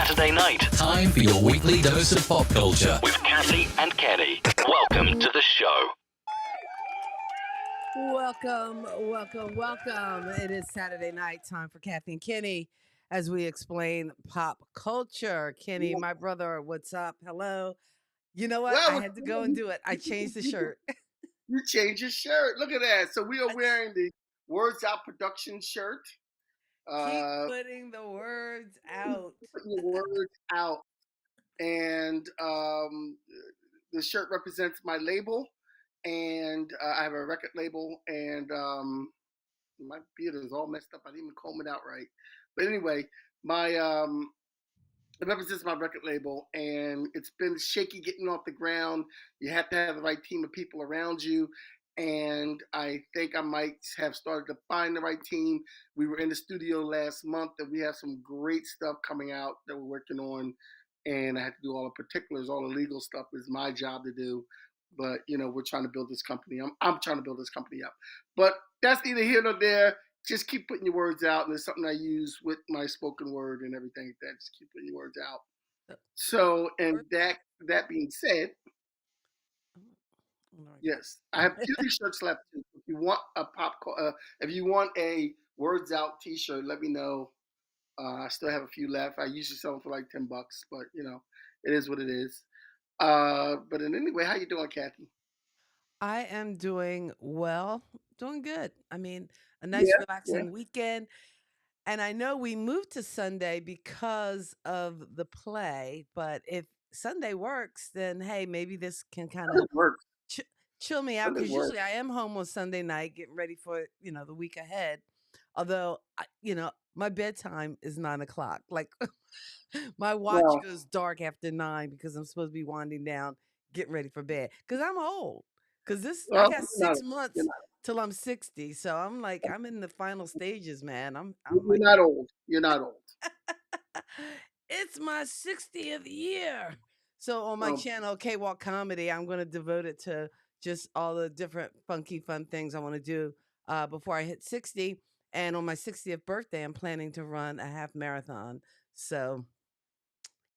Saturday night Time for your weekly dose of pop culture. with Kathy and Kenny. Welcome to the show. Welcome. It is Saturday night, time for Kathy and Kenny as we explain pop culture. Kenny, my brother, what's up? Hello. You know what? I Well, had to go and do it. I changed the shirt. you changed your shirt. Look at that. So we are wearing the Words Out production shirt. Keep Uh, putting the words out. putting the words out, and the shirt represents my label, and I have a record label, and my beard is all messed up. I didn't even comb it out right. But anyway, my it represents my record label, and it's been shaky getting off the ground. You have to have the right team of people around you, and I think I might have started to find the right team. We were in the studio last month, and we have some great stuff coming out that we're working on, and I have to do all the particulars, all the legal stuff is my job to do. But we're trying to build this company. I'm trying to build this company up. But that's neither here nor there. Just keep putting your words out, and it's something I use with my spoken word and everything like that. Just keep putting your words out. So, and that being said, yes, I have two t-shirts left. If you want if you want a words out t-shirt, let me know. I still have a few left. I usually sell them for like $10, but it is what it is. But anyway, how you doing, Kathy? I am doing well, doing good. I mean, a nice Yeah, yeah. relaxing weekend. And I know we moved to Sunday because of the play, but if Sunday works, then hey, maybe this can kind of It works. ch- chill me out It because works. usually I am home on Sunday night getting ready for the week ahead. Although my bedtime is 9 o'clock. Like my watch Well, goes dark after 9 because I'm supposed to be winding down, getting ready for bed. Because I'm old. Because I well, got you're not. six You're months not. till I'm 60. So I'm in the final stages, man. I'm You're like not old. You're not old. it's my 60th year. So on my Um, channel, kwalkomedy, I'm going to devote it to just all the different funky, fun things I want to do before I hit 60. And on my 60th birthday, I'm planning to run a half marathon. So,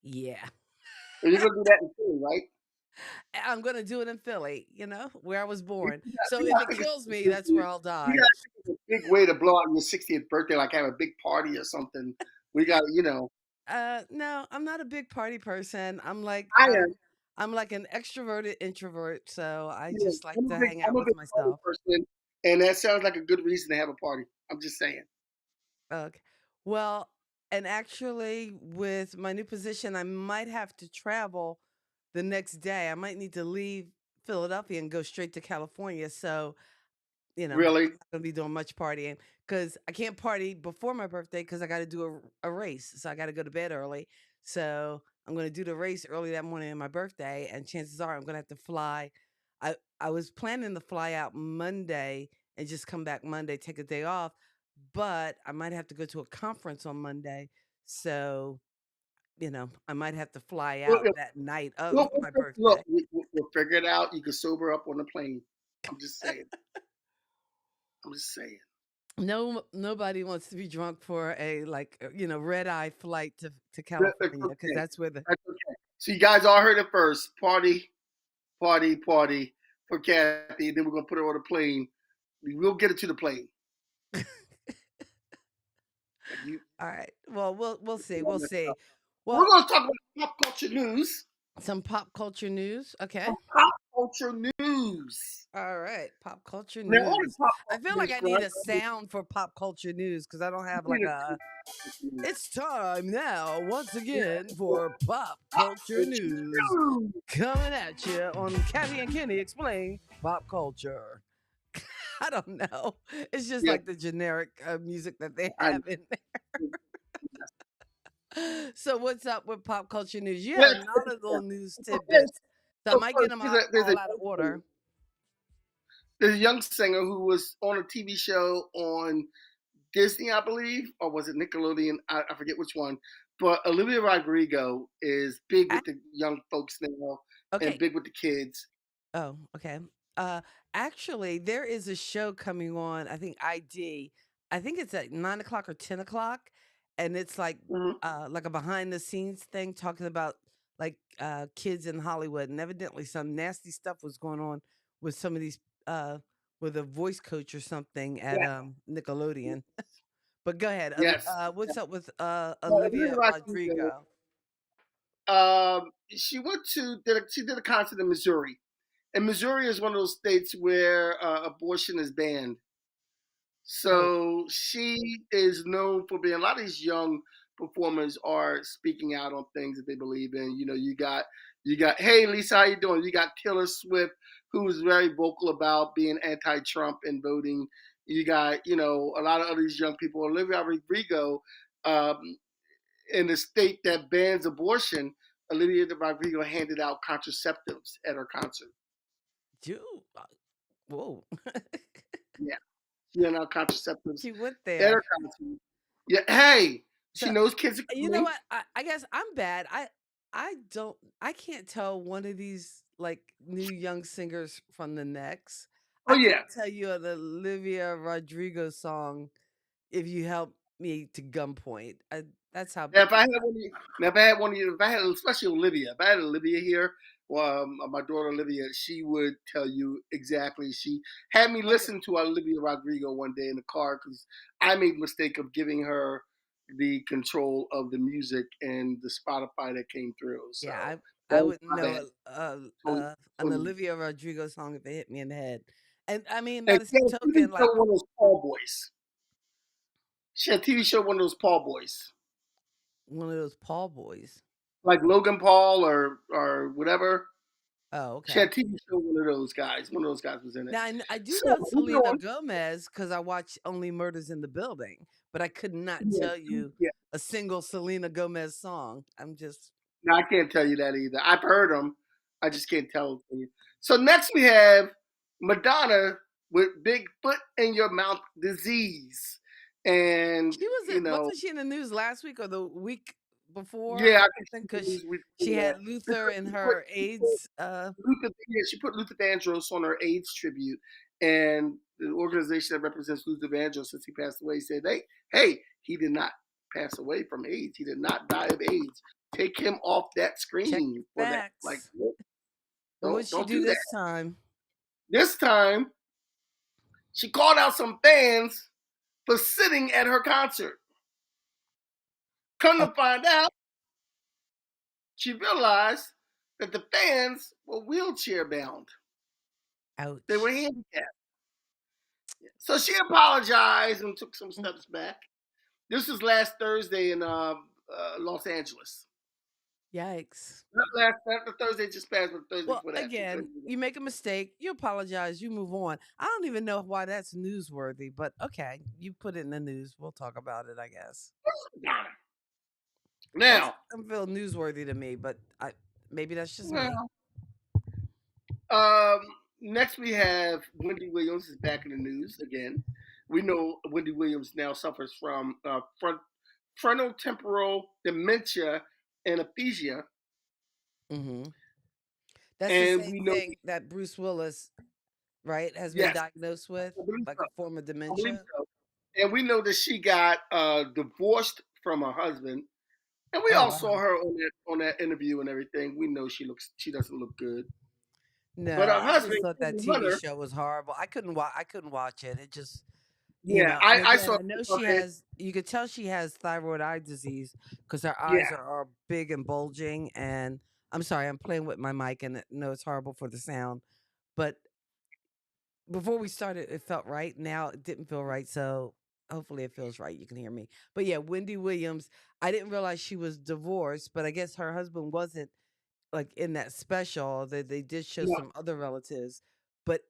yeah, and you're gonna do that in Philly, right? I'm going to do it in Philly, where I was We, born. we So if gotta it think kills me, it's, that's where I'll we die. gotta think of a big way to blow out your 60th birthday, like have a big party or something. We got. No, I'm not a big party person. I am. I'm like an extroverted introvert, so I Yeah, just like to hang out I'm a with big party myself. person, and that sounds like a good reason to have a party. I'm just saying. Okay. Well, and actually, with my new position, I might have to travel the next day. I might need to leave Philadelphia and go straight to California. So, Really? I'm not going to be doing much partying because I can't party before my birthday because I got to do a race. So I got to go to bed early. So I'm going to do the race early that morning on my birthday. And chances are I'm going to have to fly. I was planning to fly out Monday and just come back Monday, take a day off, but I might have to go to a conference on Monday. So, I might have to fly Look, out that night of look, my look, birthday. we'll figure it out. You can sober up on the plane. I'm just saying. I'm just saying. No, nobody wants to be drunk for a red eye flight to That's California because okay. that's where the That's okay. So you guys all heard it first. Party, party, party for Kathy. Then we're gonna put her on a plane. We'll get her to the plane. Like you, all right. Well, we'll see. We'll see. we're Well, gonna talk about pop culture news. some pop culture news. Okay. Some pop culture news. All right. Pop culture Now, on the news. pop I feel culture like news I need front, a sound for pop culture news because I don't have we like need a. to- It's time now, once again, yeah, for pop pop culture culture news news. coming at you on Kathy and Kenny Explain Pop Culture. I don't know. It's just Yeah, like the generic music that they I know. have in there. So, what's up with pop culture news? You had Yes, a lot of little news okay. tidbits. So, I So might get first, them there's a all out of order. young singer who was on a TV show on Disney, I believe, or was it Nickelodeon? I forget which one. But Olivia Rodrigo is big A- with the young folks now and Okay. big with the kids. Oh, okay. Uh, Actually, there is a show coming on. I think ID. I think it's at 9 o'clock or 10 o'clock, and it's Mhm. like a behind the scenes thing talking about like kids in Hollywood, and evidently some nasty stuff was going on with some of these uh with a voice coach or something at Yeah. Nickelodeon. But go ahead. Yes. What's up with Well, Olivia Olivia Rodrigo, Rodrigo? she she did a concert in Missouri, and Missouri is one of those states where abortion is banned. Oh, So she is known for being a lot of these young performers are speaking out on things that they believe in. You know, you got hey Lisa, how you doing? You got Taylor Swift, who is very vocal about being anti-Trump and voting. You got a lot of other these young people. Olivia Rodrigo, um, in the state that bans abortion, Olivia Rodrigo handed out contraceptives at her concert. you. Whoa. Yeah, she handed out contraceptives She went at there. her concert. Yeah, hey, So she knows kids are you know coming. what? I guess I'm bad. I can't tell one of these like new young singers from the next. Oh I yeah. couldn't tell you an Olivia Rodrigo song if you help me to gunpoint. That's how. Now, if I had one, of you, now if I had one of you, if I had especially Olivia, if I had Olivia here, well, my daughter Olivia, she would tell you exactly. She had me Okay. listen to Olivia Rodrigo one day in the car because I made the mistake of giving her the control of the music and the Spotify that came through. So Yeah, that I was wouldn't my know bad. Totally, an totally. Olivia Rodrigo song if it hit me in the head. And I mean, by And the she same had a TV token, like show, one of those Paul Boys. She had a TV show, one of those Paul Boys, one of those Paul boys. like Logan Paul or whatever. Oh, She okay. had a TV show, one of those guys. One of those guys was in it. Now I do So know moving Selena on. Gomez because I watch Only Murders in the Building, but I could not Yeah, tell you yeah. a single Selena Gomez song. I'm just No, I can't tell you that either. I've heard them. I just can't tell you. So next we have Madonna with Big Foot in Your Mouth disease, and she wasn't she in the news last week or the week before or yeah, I think something? she Because was. she had Luther in her AIDS. She put Luther Vandross on her AIDS tribute, and the organization that represents Luther Vandross since he passed away said, "Hey, he did not pass away from AIDS. He did not die of AIDS. Take him off that Check your screen for that. Like, facts. And what'd she don't do do that." this time? This time, she called out some fans for sitting at her concert. Come Oh, to find out, she realized that the fans were wheelchair bound. They were ouch. handicapped. So she apologized and took some steps back. This was last Thursday in Los Angeles. Yikes. Not the Thursday just passed, but the Thursday Well, before that. 2 Thursdays again, ago. you make a mistake, you apologize, you move on. I don't even know why that's newsworthy, but okay, you put it in the news. We'll talk about it, I guess. That Now, doesn't feel newsworthy to me, but maybe that's just me. well, um, next we have Wendy Williams is back in the news again. We know Wendy Williams now suffers from frontotemporal dementia and aphasia, Hmm. That's the and same we know thing that Bruce Willis, right, has been yes, diagnosed with, I believe like so. a form of I believe dementia. so. And we know that she got divorced from her husband. And we Oh all saw wow. her on that interview and everything. We know she doesn't look good. But No, her I just husband, thought that Kevin TV Hunter, show was horrible. I couldn't watch it. It just, yeah, and I again, saw I know she it. has, you could tell she has thyroid eye disease because her eyes Yeah. are big and bulging. And I'm sorry, I'm playing with my mic and no, it's horrible for the sound. But before we started, it felt right. Now it didn't feel right. So hopefully it feels right. You can hear me. But yeah, Wendy Williams, I didn't realize she was divorced, but I guess her husband wasn't like in that special. That they did show No. some other relatives. But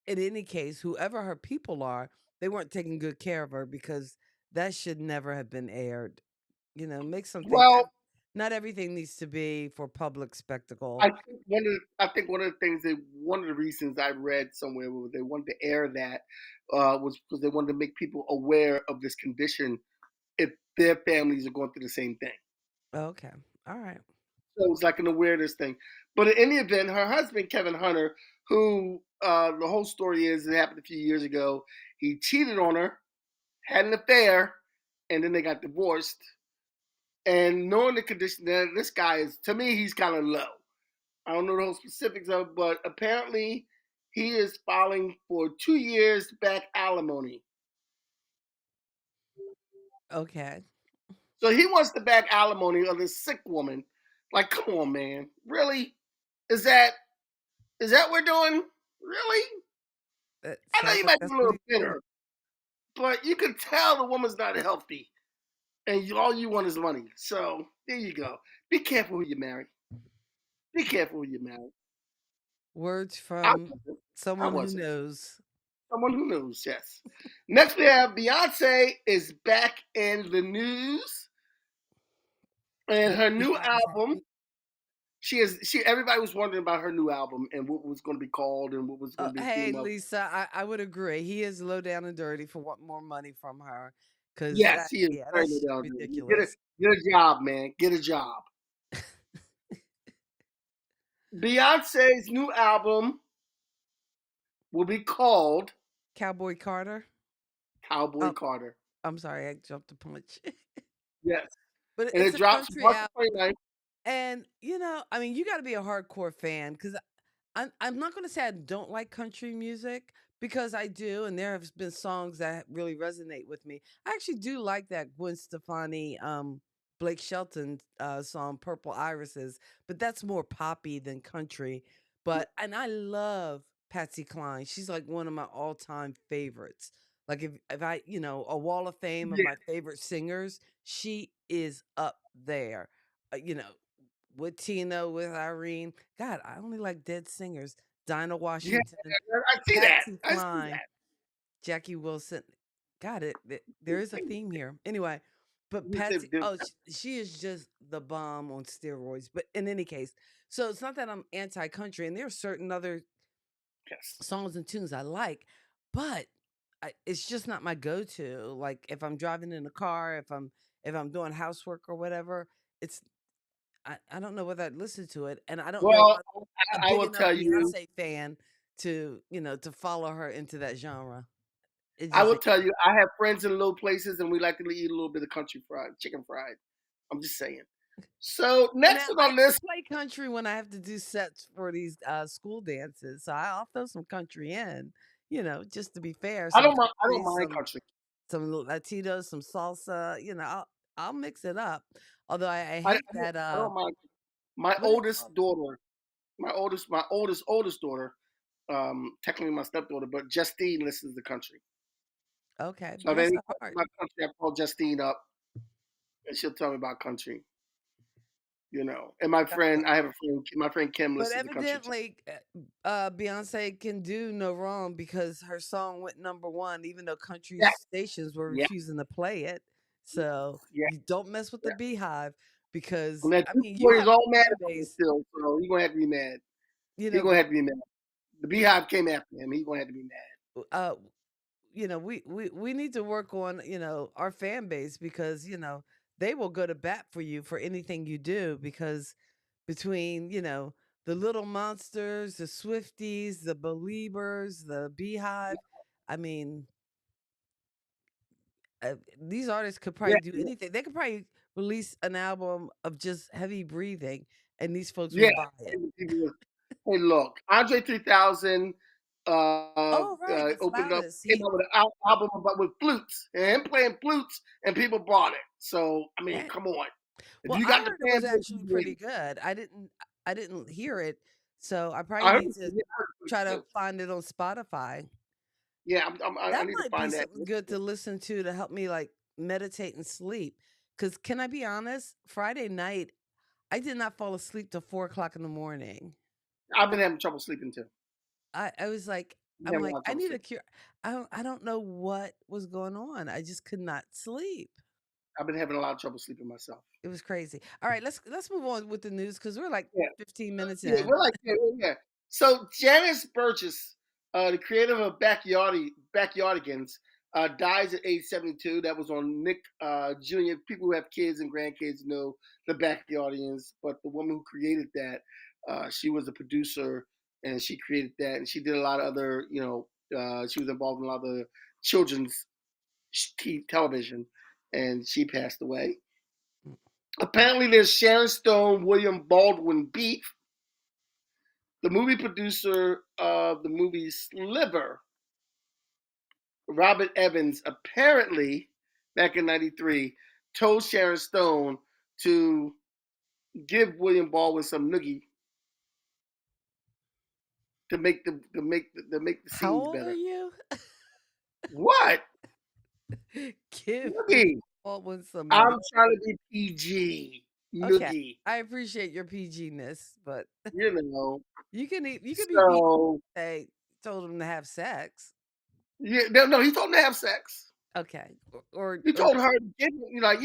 in any case, whoever her people are, they weren't taking good care of her because that should never have been aired. Make some things. Well, Not everything needs to be for public spectacle. I think one of the things that one of the reasons I read somewhere where they wanted to air that was because they wanted to make people aware of this condition if their families are going through the same thing. Okay. All right. So it was like an awareness thing. But in any event, her husband, Kevin Hunter, who the whole story is, it happened a few years ago. He cheated on her, had an affair, and then they got divorced. And knowing the condition that this guy is, to me, he's kind of low. I don't know the whole specifics of it, but apparently he is filing for 2 years back alimony. Okay. So he wants to back alimony of this sick woman. Like, come on, man. Really? Is that what we're doing? Really? That I know sounds you like might be that's a what little he's doing. bitter, but you can tell the woman's not healthy, and all you want is money. So there you go. Be careful who you marry. Be careful who you marry. Words I from wasn't. I someone who wasn't. knows. Someone who knows, yes. Next we have Beyonce is back in the news, and What her new new album is album. happening? She everybody was wondering about her new album and what was going to be called and what was going to be the Hey, theme of. Lisa, I would agree. He is low down and dirty for wanting more money from her. Cause Yes, that, he is yeah, very that's low just down there. ridiculous. Get a job, man. Get a job. Beyonce's new album will be called Cowboy Carter. Cowboy Oh, Carter. I'm sorry, I jumped a punch. Yes, But and it's it a drops country March album. 29th. And I mean, you got to be a hardcore fan because I'm not going to say I don't like country music because I do, and there have been songs that really resonate with me. I actually do like that Gwen Stefani, Blake Shelton song "Purple Irises," but that's more poppy than country. And I love Patsy Cline. She's like one of my all time favorites. Like if I a wall of fame of Yeah, my favorite singers, she is up there. You know, with Tina, with Irene. God, I only like dead singers. Dinah yeah, Washington, I see that. Patsy I see Cline, Jackie Wilson. Got it. There is a that. theme here. Anyway, but Patsy, oh, she is just the bomb on steroids. But in any case, so it's not that I'm anti country, and there are certain other Yes. songs and tunes I like, but it's just not my go to. Like if I'm driving in a car, if I'm doing housework or whatever, it's I don't know whether I'd listen to it, and I don't know if Well, I'm a I big will enough tell you. Beyonce fan to to follow her into that genre. It I just will ain't. tell you. I have friends in low places, and we like to eat a little bit of country fried chicken fried. I'm just saying. So Well, next now on I our list, play country when I have to do sets for these school dances, so I'll throw some country in. Just to be fair, I some don't mind. I don't country, mind some country. some Latinos, some salsa. I'll mix it up. Although I I, I, hate that. I don't mind. My What is it oldest called? daughter, my oldest daughter, technically my stepdaughter, but Justine listens to country. Okay, So if bless any her question heart. about country, I call Justine up, and she'll tell me about country. And I have a friend, my friend Kim But listens to country too. evidently, Beyonce can do no wrong because her song went number one, even though country Yeah, stations were yeah, refusing to play it. So yeah, you don't mess with yeah. the Beehive because And that I Duke mean you boy is have all a mad fan about me base, still, so he's gonna have to be mad. you He's know. gonna have to be mad. The Beehive came after him. He's gonna have to be mad. Uh, we need to work on our fan base because they will go to bat for you for anything you do because between the little monsters, the Swifties, the Beliebers, the Beehive, I mean these artists could Yeah, probably do anything. They could probably release an album of just heavy breathing, and these folks yeah. would buy it. Hey, look, Andre 3000 Oh, right, the opened up, flautist. came out with an album about with flutes and him playing flutes, and people bought it. So I mean, Eh, come on. If well, you I got the heard it fan was base, actually you get pretty it. good. I didn't hear it, so I probably I heard, need to yeah, I heard it try to too. find it on Spotify. Yeah, I That need to might be find that. something good to listen to help me like meditate and sleep. Because can I be honest? Friday night, I did not fall asleep till 4 o'clock in the morning. I've been having trouble sleeping too. I was like, I'm I'm having a like, lot of I trouble need a sleeping. cure. I don't know what was going on. I just could not sleep. I've been having a lot of trouble sleeping myself. It was crazy. All right, let's move on with the news because we're like Yeah. 15 minutes Yeah, in. we're like, yeah, yeah, yeah. So Janice Burgess, the creator of Backyardigans, dies at age 72. That was on Nick Jr. People who have kids and grandkids know the Backyardigans, but the woman who created that, she was a producer and she created that, and she did a lot of other, she was involved in a lot of the children's television. and she passed away. Apparently, there's Sharon Stone, William Baldwin beef. The movie producer of the movie Sliver, Robert Evans, apparently back in '93 told Sharon Stone to give William Baldwin some noogie to make the How scenes old are better. you? What Give William noogie? Baldwin some I'm noogie. trying to be PG. Okay, Noogie, I appreciate your PG-ness, but you know. you can be PG. So They told him to have sex. yeah, no, he told him to have sex. Okay, or He or told her, like,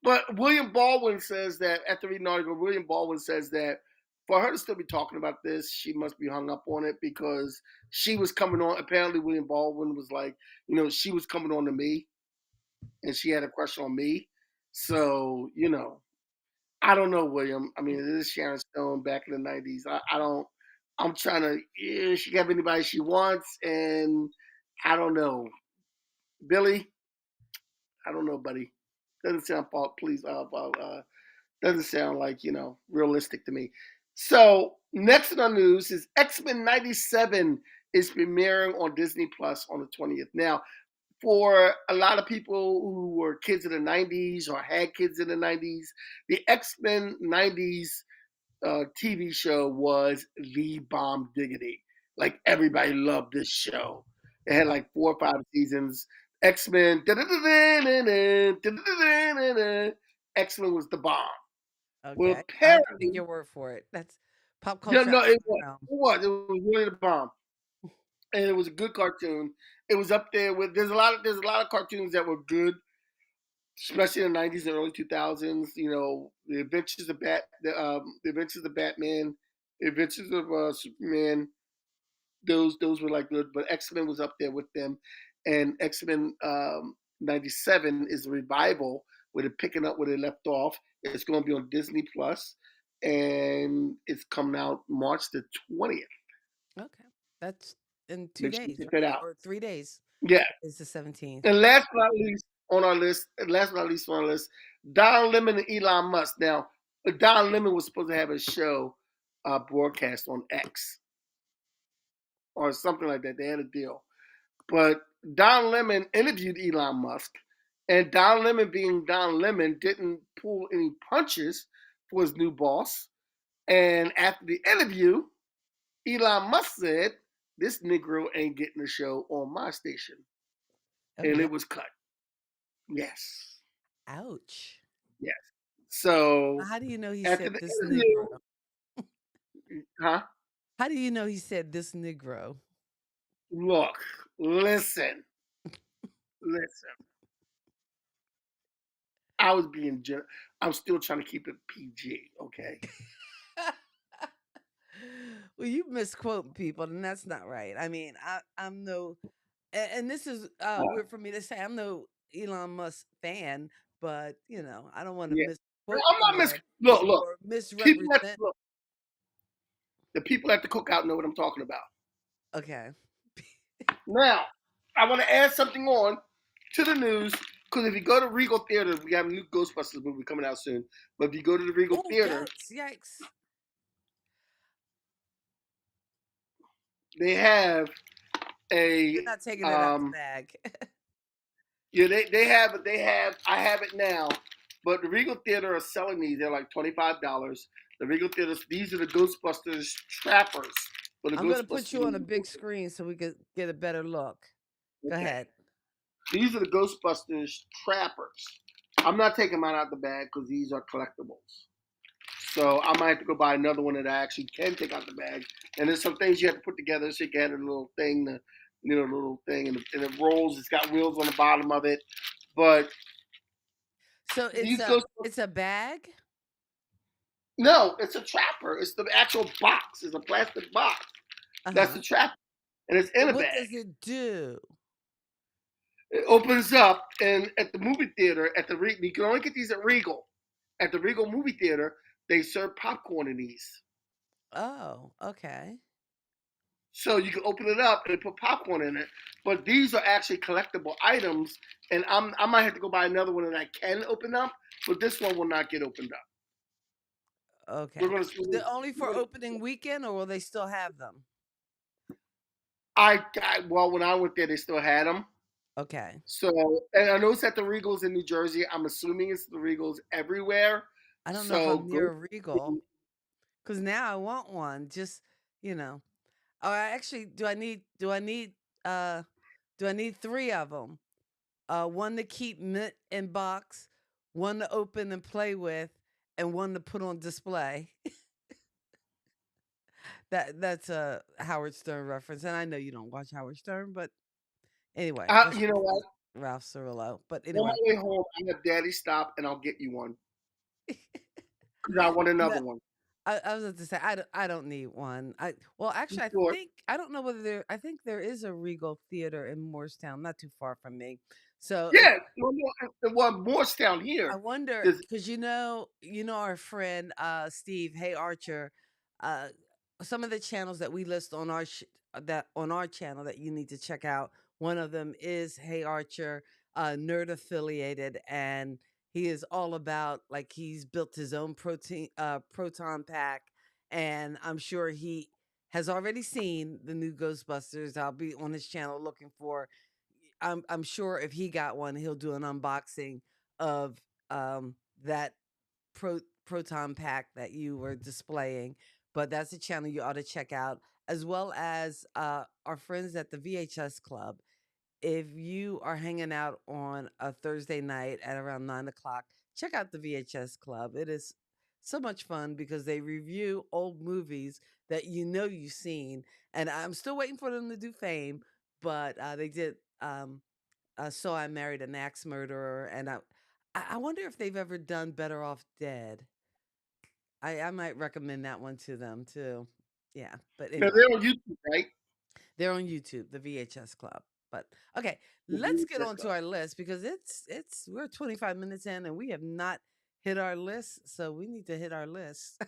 But William Baldwin says that after reading the article, William Baldwin says that for her to still be talking about this, she must be hung up on it because she was coming on. Apparently, William Baldwin was like, she was coming on to me, and she had a crush on me. So, I don't know, William. I mean, it is Sharon Stone back in the '90s. I don't. I'm trying to. Yeah, she can have anybody she wants, and I don't know, Billy. I don't know, buddy. Doesn't sound please. Doesn't sound like realistic to me. So next in our news is X-Men '97 is premiering on Disney Plus on the 20th. Now, for a lot of people who were kids in the '90s or had kids in the '90s, the X-Men '90s TV show was the bomb diggity. Like everybody loved this show. It had like 4 or 5 seasons. X-Men. X-Men was the bomb. Well, okay, I have to take apparently, your word for it. That's pop no, culture no, out of it my was. realm. It was. It was really the bomb, and it was a good cartoon. It was up there with. There's a lot of cartoons that were good, especially in the '90s and early 2000s. The Adventures of the Adventures of Batman, the Adventures of Superman. Those were like good, but X Men was up there with them, and X Men '97 is a revival where they're picking up where they left off. It's going to be on Disney Plus, and it's coming out March the 20th. Okay, that's in two Make sure you days, check that right? out. Or 3 days. Yeah, It's the 17th. and last but not least on our list, Don Lemon and Elon Musk. Now, Don Lemon was supposed to have a show broadcast on X or something like that. They had a deal. But Don Lemon interviewed Elon Musk, and Don Lemon, being Don Lemon, didn't pull any punches for his new boss. And after the interview, Elon Musk said, "This Negro ain't getting a show on my station," Oh and yeah. it was cut. Yes, Ouch. yes. So How do you know he after said the this interview, Negro? huh? How do you know he said this Negro? Look, listen, listen. I was being I'm still trying to keep it PG, okay? Well, you misquote people, and that's not right. I mean, I'm no, and this is weird for me to say. I'm no Elon Musk fan, but I don't want to Yeah. misquote I'm the not man look. or People at misrepresent. look, the people at the cookout know what I'm talking about. Okay, Now, I want to add something on to the news because if you go to Regal Theater, we have a new Ghostbusters movie coming out soon. But if you go to the Regal oh Theater, yikes, yikes! they have You're a not taking it out the um bag. yeah they have I have it now, but the Regal Theater are selling these. They're like $25. The Regal Theaters, these are the Ghostbusters trappers for the I'm gonna put Ghostbusters you on a movie. big screen so we could get a better look. Go Okay. ahead. These are the Ghostbusters trappers. I'm not taking mine out the bag because these are collectibles. So I might have to go buy another one that I actually can take out the bag. And there's some things you have to put together. So you can add a little thing, little thing, and it rolls. It's got wheels on the bottom of it. But So these Ghostbusters, it's a bag. no, it's a trapper. It's the actual box. It's a plastic box. Uh That's huh. the trapper, and it's in a What bag. does it do? It opens up, and at the movie theater, you can only get these at Regal. At the Regal movie theater, they serve popcorn in these. Oh, okay. So you can open it up and put popcorn in it. But these are actually collectible items, and I might have to go buy another one that I can open up, but this one will not get opened up. We're Okay. gonna. They're only We're for gonna opening weekend, or will they still have them? well, when I went there, they still had them. Okay. So, and I know it's at the Regals in New Jersey. I'm assuming it's the Regals everywhere. I don't know if So I'm go. near a Regal because now I want one. Just you know. Oh, I actually uh do I need three of them? One to keep mint in box, one to open and play with, and one to put on display. That's a Howard Stern reference, and I know you don't watch Howard Stern, but anyway, that's You know what? Ralph Cirillo. But On anyway, my way home, I have Daddy stop, and I'll get you one because I want no, another one. I was about to say I don't need one. You Actually I sure? think I don't know whether I think there is a Regal Theater in Morristown, not too far from me. So if Yeah. Well, Morristown I here. wonder There's, because you know our friend Steve Hey Archer, uh, some of the channels that we list on that on our channel that you need to check out. One of them is Hey Archer, nerd affiliated, and he is all about like he's built his own proton pack, and I'm sure he has already seen the new Ghostbusters. I'll be on his channel looking for. I'm sure if he got one, he'll do an unboxing of um, that proton pack that you were displaying. But that's a channel you ought to check out, as well as our friends at the VHS Club. If you are hanging out on a Thursday night at around 9 o'clock, check out the VHS Club. It is so much fun because they review old movies that you know you've seen. And I'm still waiting for them to do Fame, but they did. So I Married an Axe Murderer, and I wonder if they've ever done Better Off Dead. I might recommend that one to them too. Yeah, but now anyway, they're on YouTube, right? they're on YouTube, the VHS Club. But okay, The let's get VHS on to club. our list because it's we're 25 minutes in and we have not hit our list, so we need to hit our list.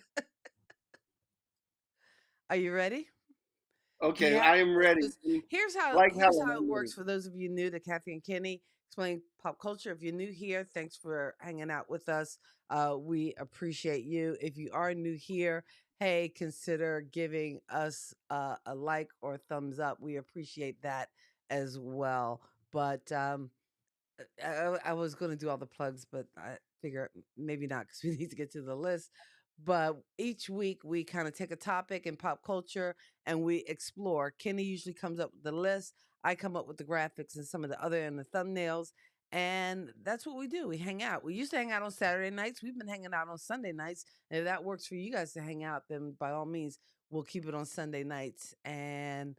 Are you ready? Do you Okay, have I am a list? ready. 'Cause Like here's Helen, how it I'm works ready. for those of you new to Kathy and Kenny explain pop culture. If you're new here, thanks for hanging out with us. We appreciate you. If you are new here, hey, consider giving us a like or thumbs up. We appreciate that as well. But I was going to do all the plugs, but I figure maybe not because we need to get to the list. But each week we kind of take a topic in pop culture and we explore. Kenny usually comes up with the list. I come up with the graphics and some of the other and the thumbnails. And that's what we do. We hang out. We used to hang out on Saturday nights. We've been hanging out on Sunday nights. And if that works for you guys to hang out, then by all means, we'll keep it on Sunday nights. And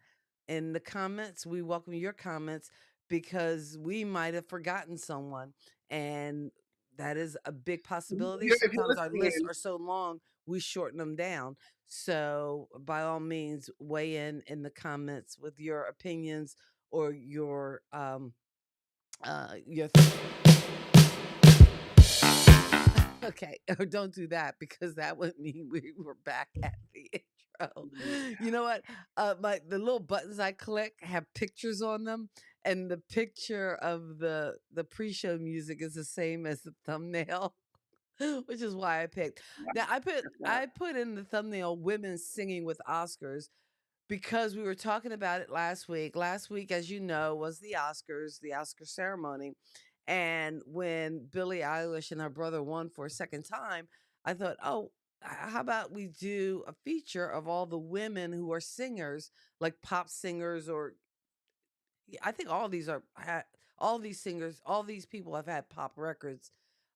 in the comments, we welcome your comments because we might have forgotten someone. And that is a big possibility. If you're Sometimes our listening lists in, are so long, we shorten them down. So, by all means, weigh in the comments with your opinions or your okay, or don't do that because that would mean we were back at the intro. You know what? The little buttons I click have pictures on them, and the picture of the pre-show music is the same as the thumbnail, which is why I picked. Now I put in the thumbnail women singing with Oscars because we were talking about it last week. Last week, as you know, was the Oscar ceremony. And when Billie Eilish and her brother won for a second time, I thought, oh, how about we do a feature of all the women who are singers, like pop singers or yeah, I think all these singers, all these people have had pop records.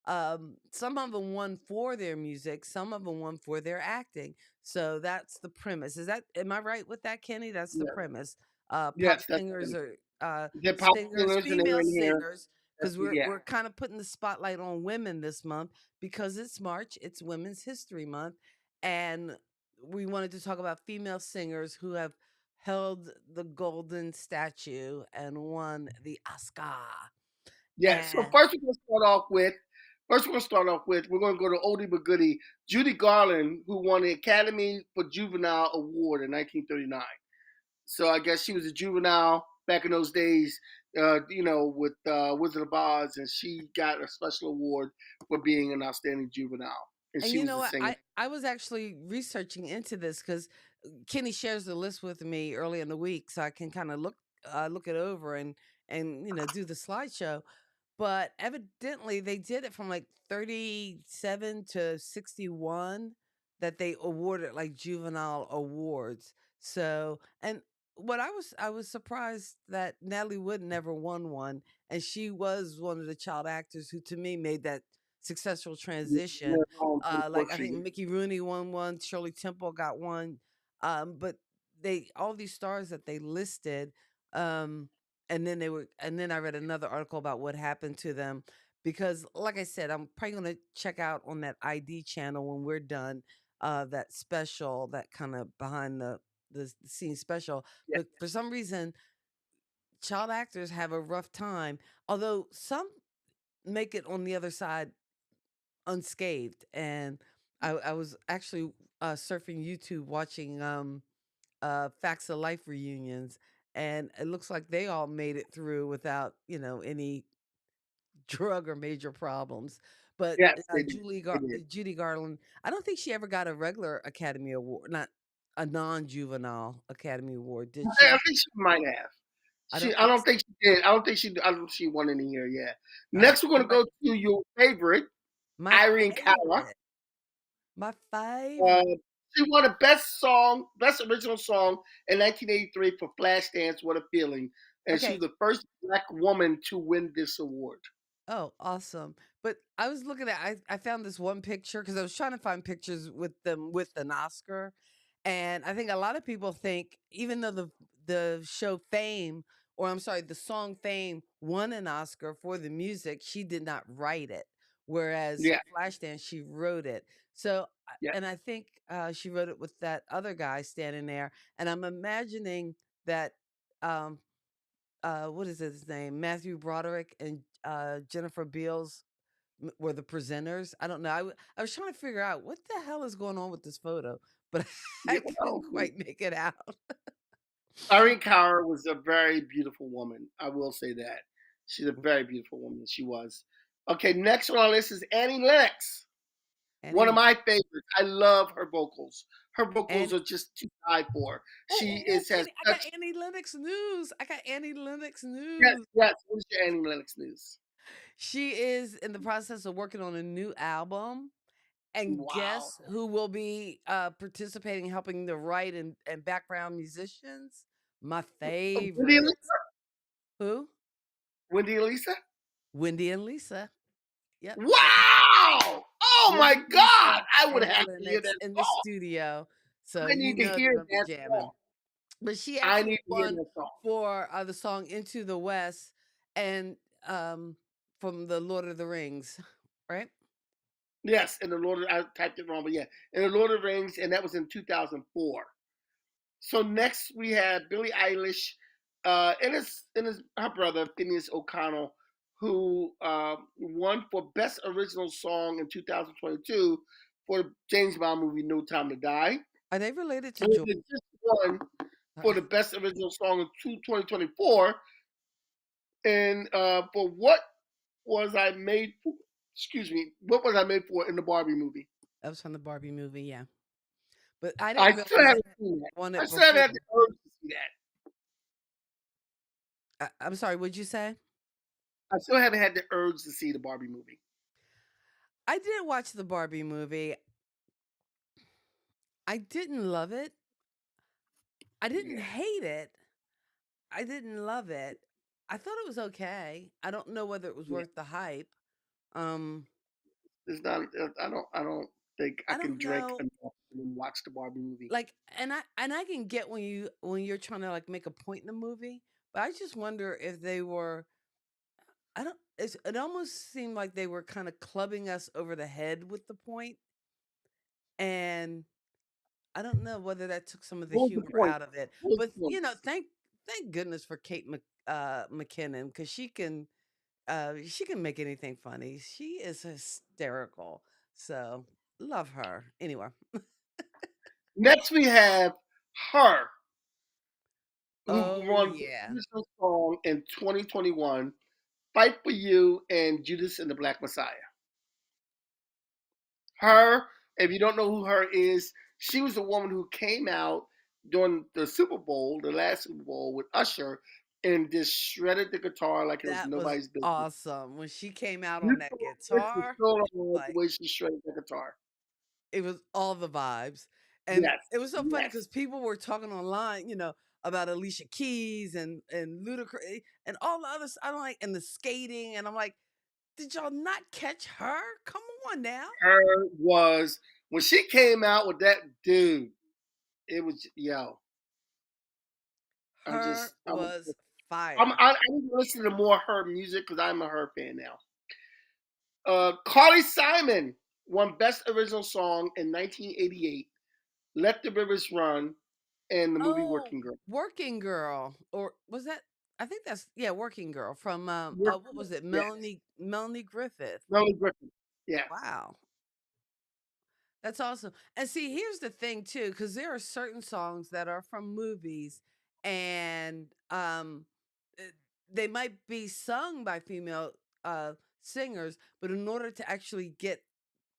Some of them won for their music, some of them won for their acting. So that's the premise. Am I right with that, Kenny? That's the yeah, premise. Pop yes, that's singers right. or They're pop singers, singers and they're female in here. singers, because Yeah, we're kind of putting the spotlight on women this month because it's March, it's Women's History Month, and we wanted to talk about female singers who have held the golden statue and won the Oscar. yeah. So And first we're gonna start off with we're gonna go to oldie but goodie. Judy Garland, who won the Academy for Juvenile Award in 1939. So I guess she was a juvenile back in those days, with Wizard of Oz, and she got a special award for being an outstanding juvenile, and And she you was know the what? singer. I was actually researching into this because Kenny shares the list with me early in the week, so I can kind of look it over and do the slideshow. But evidently, they did it from like 37 to 61 that they awarded like juvenile awards. So, and what I was surprised that Natalie Wood never won one, and she was one of the child actors who, to me, made that successful transition. Like I think Unfortunately. Mickey Rooney won one, Shirley Temple got one, but they all these stars that they listed. And then I read another article about what happened to them because, like I said, I'm probably going to check out on that ID channel when we're done, that special, that kind of behind the scene special. Yeah, But for some reason, child actors have a rough time, although some make it on the other side unscathed. And I was actually surfing YouTube watching Facts of Life reunions, and it looks like they all made it through without any drug or major problems. But yes, they did. They did. Judy Garland, I don't think she ever got a regular Academy Award, not a non-juvenile Academy Award, did I she? think she might have. I don't I think don't so. think she did. I don't think she won any here yet. Oh, Next, we're going she to might. go to your favorite, My Irene Cara. favorite, my Uh, favorite. she won a best original song in 1983 for Flashdance. What a feeling! And she was Okay. the first Black woman to win this award. Oh, awesome. But I was looking at I found this one picture because I was trying to find pictures with them with an Oscar. And I think a lot of people think, even though the show Fame, or I'm sorry, the song Fame won an Oscar for the music, she did not write it. Whereas Yeah, Flashdance, she wrote it. So yeah, and I think she wrote it with that other guy standing there. And I'm imagining that um what is his name? Matthew Broderick and Jennifer Beals were the presenters. I don't know. I was trying to figure out what the hell is going on with this photo, but yeah. I couldn't quite make it out. Irene Cara was a very beautiful woman. I will say that she's a very beautiful woman. She was. Okay, next on our list is Annie Lennox. One of Annie, my favorites. I love her vocals. Her vocals and are just to die for. She oh, is has I got such. Annie Lennox news. I got Annie Lennox Yes, news. yes. What's your Annie Lennox news? She is in the process of working on a new album. And Wow. guess who will be participating, helping to write and background musicians? My Wendy and favorites. Lisa? Who? Wendy and Lisa? Wendy and Lisa. Yep. Wow! Oh my Wendy, God! Lisa, I would and have to hear Lennox that in the song. studio. So I need to they're hear gonna be that jamming. song. But she I actually need to hear won that song. for the song "Into the West" and from the Lord of the Rings, right? Yes, in the Lord. I typed it wrong, but yeah, in the Lord of the Rings, and that was in 2004. So next we have Billie Eilish, and his her brother Phineas O'Connell, who won for Best Original Song in 2022 for the James Bond movie No Time to Die. Are they related to And George? they just won for the Best Original Song in 2024, and for What Was I Made For? Excuse me, What Was I Made For in the Barbie movie? That was from the Barbie movie, yeah. But I I didn't still realize they haven't had seen that. won I it still haven't before. had the urge to see that. I'm sorry. What'd you say? I still haven't had the urge to see the Barbie movie. I did watch the Barbie movie. I didn't love it. I didn't Yeah, hate it. I didn't love it. I thought it was okay. I don't know whether it was yeah. worth the hype. Um, It's not. I don't think I I can don't drink know. enough and watch the Barbie movie. Like, and I can get when you're trying to like make a point in the movie, but I just wonder if they were. I don't. It almost seemed like they were kind of clubbing us over the head with the point, and I don't know whether that took some of the What was the humor point? out of it. What was But the point? thank goodness for McKinnon, because she can make anything funny. She is hysterical. So love her. Anyway, Next we have her. who Oh won yeah. original song in 2021, "Fight for You" and "Judas and the Black Messiah." Wow. Her, if you don't know who her is, she was the woman who came out during the Super Bowl, the last Super Bowl with Usher, and just shredded the guitar like it was That was nobody's business. awesome. When she came out on that Beautiful voice was guitar, still on the like way she shredded the guitar. it was all the vibes. And Yes, it was so funny yes. because people were talking online, about Alicia Keys and Ludacris and all the others. I don't like and the skating, and I'm like, did y'all not catch her? Come on now. Her was when she came out with that dude. It was yo. I'm Her just was I'm fire. I need to listen to more her music because I'm a her fan now. Carly Simon won Best Original Song in 1988. Let the Rivers Run and the movie Oh, Working Girl. Working Girl, or was that? I think that's yeah, Working Girl from what Working, was it? yes. Melanie Griffith. Melanie Griffin. Yes. Wow. That's awesome. And see, here's the thing too, because there are certain songs that are from movies, and eh, they might be sung by female uh singers, but in order to actually get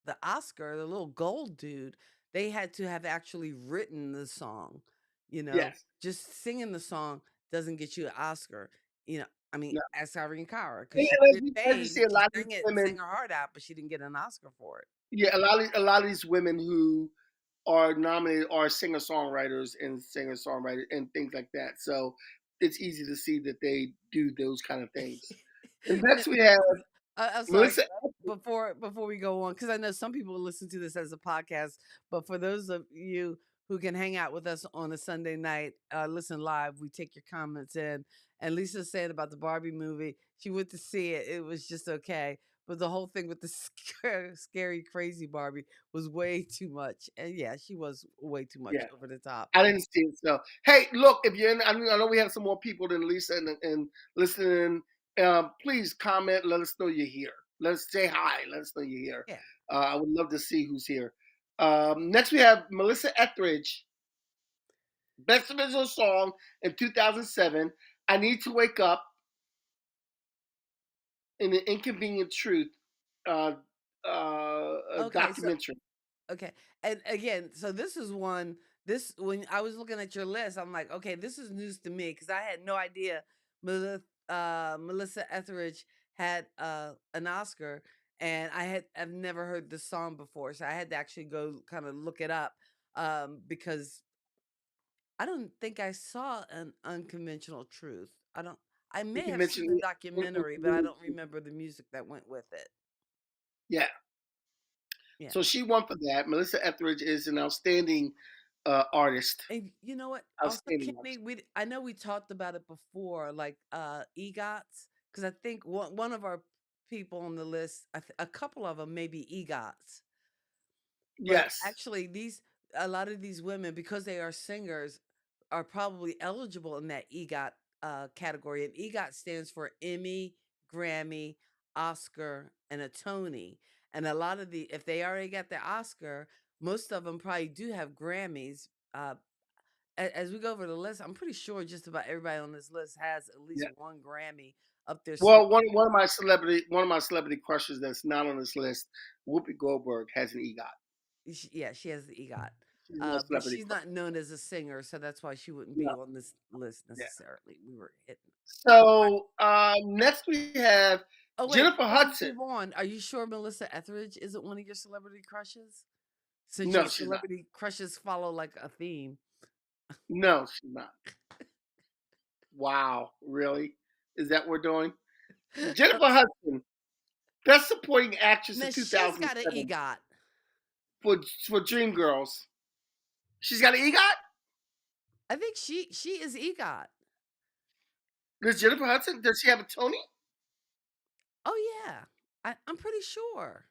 the Oscar, the little gold dude, they had to have actually written the song. Yes. Just singing the song doesn't get you an Oscar. I mean, No. ask Irene Cara because And she did as you Fame. see, a She lot of these sang it, women, sang her heart out, but she didn't get an Oscar for it. yeah, a lot of these women who are nominated are singer songwriters and singer songwriters and things like that. So it's easy to see that they do those kind of things. And And next we have I'm sorry, Melissa. before we go on, because I know some people listen to this as a podcast, but for those of you who can hang out with us on a Sunday night, listen live, we take your comments in. And Lisa said about the Barbie movie, she went to see it. It was just okay. But the whole thing with the scary, crazy Barbie was way too much. And yeah, she was way too much Yeah. over the top. I didn't see it. So, hey, look, if you're in, I know we have some more people than Lisa and listening. Please comment. Let us know you're here. Let us say hi. Let us know you're here. Yeah. I would love to see who's here. Next, we have Melissa Etheridge, Best Original Song in 2007. I Need to Wake Up in the Inconvenient Truth uh, Okay. So documentary. Okay. And again, so this is one this when I was looking at your list, I'm like, okay, this is news to me because I had no idea Melissa Etheridge had an Oscar, and I've never heard this song before. So I had to actually go kind of look it up because I don't think I saw an unconventional truth. I may have seen the Inconvenient, documentary, but I Inconvenient don't Truth. remember the music that went with it. Yeah. Yeah. So she won for that. Melissa Etheridge is an outstanding artist. And you know what? Also, Outstanding Kenny, artist. I know we talked about it before, like EGOTs, because I think one of our people on the list, a couple of them may be EGOTs, but Yes. actually a lot of these women, because they are singers, are probably eligible in that EGOT category. And EGOT stands for Emmy, Grammy, Oscar, and a Tony. And a lot of if they already got their Oscar, most of them probably do have Grammys. As we go over the list, I'm pretty sure just about everybody on this list has at least Yeah. one Grammy up their sleeve. Well, one of my celebrity crushes that's not on this list, Whoopi Goldberg has an EGOT. Yeah, she has the EGOT, She's my but celebrity she's crush. not known as a singer, so that's why she wouldn't be No. on this list Yeah. necessarily. We were hitting. Right. So next we have Oh wait, Jennifer before we Hudson. move on, are you sure Melissa Etheridge isn't one of your celebrity crushes? Since your No, she's not. celebrity crushes follow like a theme. No, she's not. Wow, really? Is that what we're doing? Jennifer Hudson, Best Supporting Actress in Now she's got an 2007 EGOT. for Dreamgirls. She's got an EGOT. I think she is EGOT. Does Jennifer Hudson? Does she have a Tony? Oh yeah, I'm pretty sure.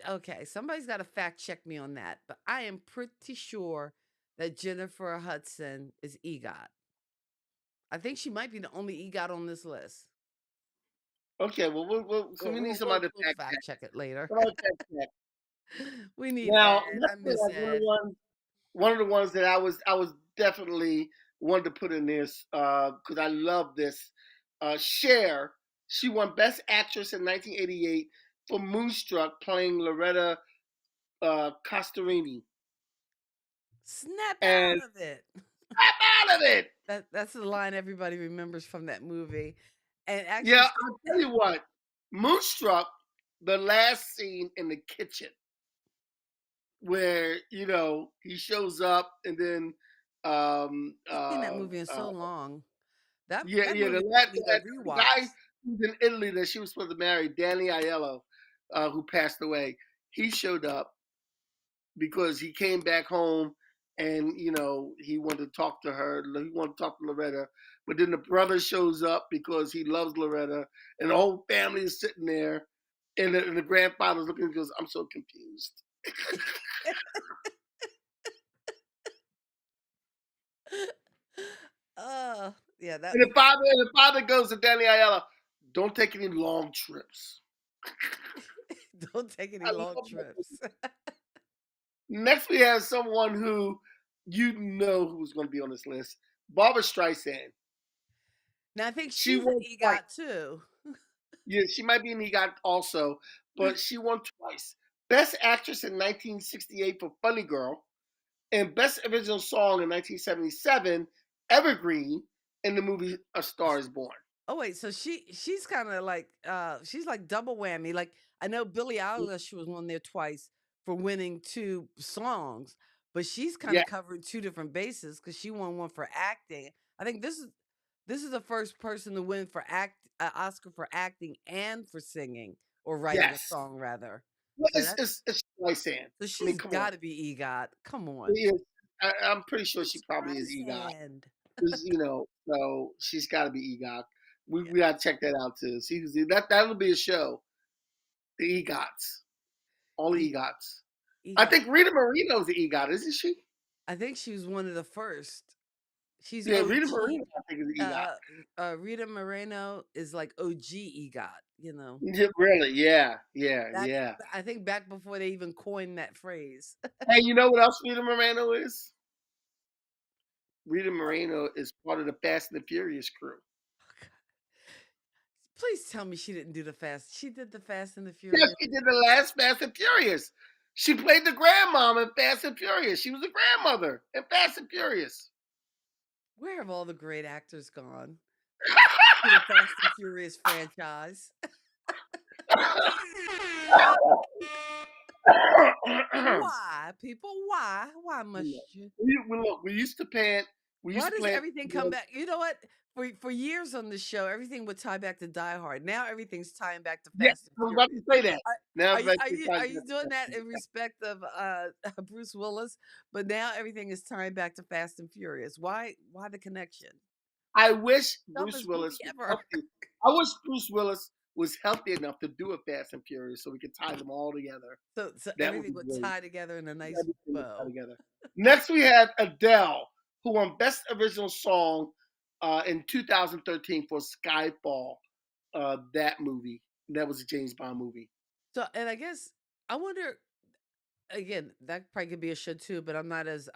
Okay, somebody's got to fact check me on that, but I am pretty sure that Jennifer Hudson is EGOT. I think she might be the only EGOT on this list. Okay, well, so we need somebody to We'll fact fact check. check it later. Somebody fact check. We need Now, Ed. let's I say miss like Ed. one of the ones that I was definitely wanted to put in this because I love this. Cher, she won Best Actress in 1988 for Moonstruck, playing Loretta Costarini, Snap and out of it. I'm out of it. That's the line everybody remembers from that movie. And actually, Yeah, I'll tell you what, Moonstruck, the last scene in the kitchen where he shows up and then um I've seen that uh, movie in uh so long. That yeah, that yeah, movie just need a the guy rewatch. who's in Italy that she was supposed to marry, Danny Aiello, who passed away. He showed up because he came back home and he wanted to talk to her. He wanted to talk to Loretta, but then the brother shows up because he loves Loretta, and the whole family is sitting there, and the grandfather's looking and goes, "I'm so confused." Yeah, that And the father goes to Danny Aiello, "Don't take any long trips." don't take any I long love that. trips. Next, we have someone who who's going to be on this list, Barbara Streisand. Now I think She she's an won twice. EGOT too. Yeah, she might be an EGOT also, but she won twice. Best Actress in 1968 for Funny Girl, and Best Original Song in 1977, Evergreen, in the movie A Star Is Born. Oh wait, so she's kind of like she's like double whammy. Like I know Billie Eilish was on there twice for winning two songs, but she's kind Yeah, of covering two different bases because she won one for acting. I think this is the first person to win for Oscar for acting and for singing or writing a yes. song rather. Well, So that's it's Streisand. so I mean, she's come on. got to be EGOT. Come on, She is- I'm pretty sure she Miss probably is EGOT. Streisand. 'Cause, so she's got to be EGOT. Yeah, We got to check that out too. See, that'll be a show. The EGOTs, all the E- EGOTs. I EGOT. think Rita Moreno's the EGOT, isn't she? I think she was one of the first. She's Yeah, Rita OG. Moreno, I think is the EGOT. Rita Moreno is like OG EGOT. Yeah, really? Yeah, yeah, Back. yeah. I think back before they even coined that phrase. Hey, you know what else Rita Moreno is? Rita Moreno is part of the Fast and the Furious crew. Please tell me she didn't do the Fast. She did the Fast and the Yes, Furious. she did the last Fast and Furious. She played the grandmom in Fast and Furious. She was the grandmother in Fast and Furious. Where have all the great actors gone to the Fast and Furious franchise? Why, people? Why? Why must you? Look, we used to plant. We used Why to does plant. everything come back? You know what? For years on the show, everything would tie back to Die Hard. Now everything's tying back to Yeah, Fast and I was about to Furious. say that. Are, Now are it's you like are it's you like are you doing that in respect of Bruce Willis? But now everything is tying back to Fast and Furious. Why the connection? I wish Bruce Dumbest movie Willis was ever. healthy. I wish Bruce Willis was healthy enough to do a Fast and Furious so we could tie them all together. So That would everything be would great. tie together in a nice Everything would tie bow. together. Next, we have Adele, who won Best Original Song in 2013 for Skyfall. That movie. That was a James Bond movie. So and I guess I wonder again, that probably could be a show too, but I'm not as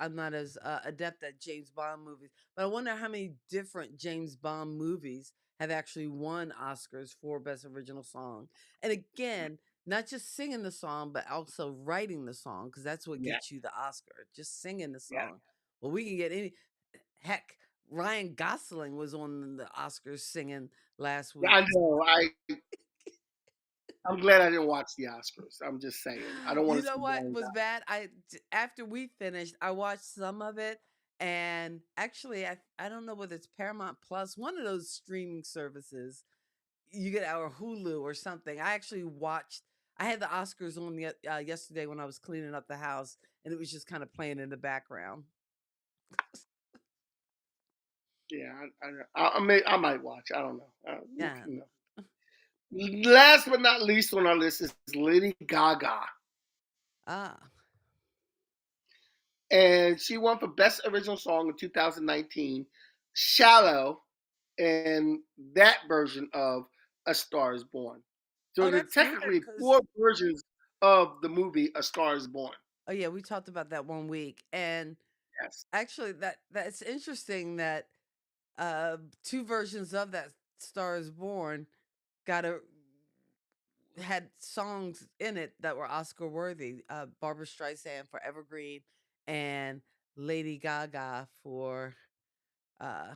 adept at James Bond movies. But I wonder how many different James Bond movies have actually won Oscars for Best Original Song. And again, not just singing the song, but also writing the song, because that's what Yeah, gets you the Oscar. Just singing the yeah. song. Well, we can get any heck. Ryan Gosling was on the Oscars singing last Yeah, I week. know. I'm glad I didn't watch the Oscars. I'm just saying. I don't want You to know see what Ryan was Gosling. bad? After we finished, I watched some of it, and actually, I don't know whether it's Paramount Plus, one of those streaming services. You get our Hulu or something. I actually watched. I had the Oscars on yesterday when I was cleaning up the house, and it was just kind of playing in the background. Yeah, I might watch. I don't know. Yeah. Last but not least on our list is Lady Gaga, Ah. and she won for Best Original Song in 2019, "Shallow," and that version of "A Star Is Born." So Oh, there are that's weird technically because four versions of the movie "A Star Is Born." oh yeah, we talked about that one week, and Yes. Actually, that's interesting that two versions of that Star is Born got a had songs in it that were Oscar worthy. Barbara Streisand for Evergreen and Lady Gaga for uh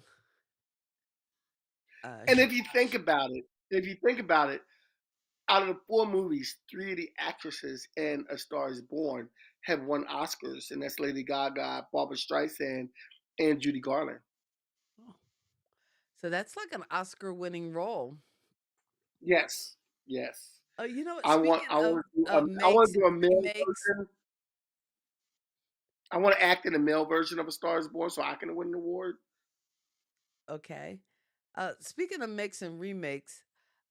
And Huge. if you think about it, out of the four movies, three of the actresses in A Star Is Born have won Oscars, and that's Lady Gaga, Barbara Streisand, and Judy Garland. Oh. So that's like an Oscar winning role. Yes, yes. You know what? I want Speaking I want to do I want makes to do a and male remakes, version. I want to act in a male version of A Star Is Born so I can win an award. okay. Speaking of makes and remakes,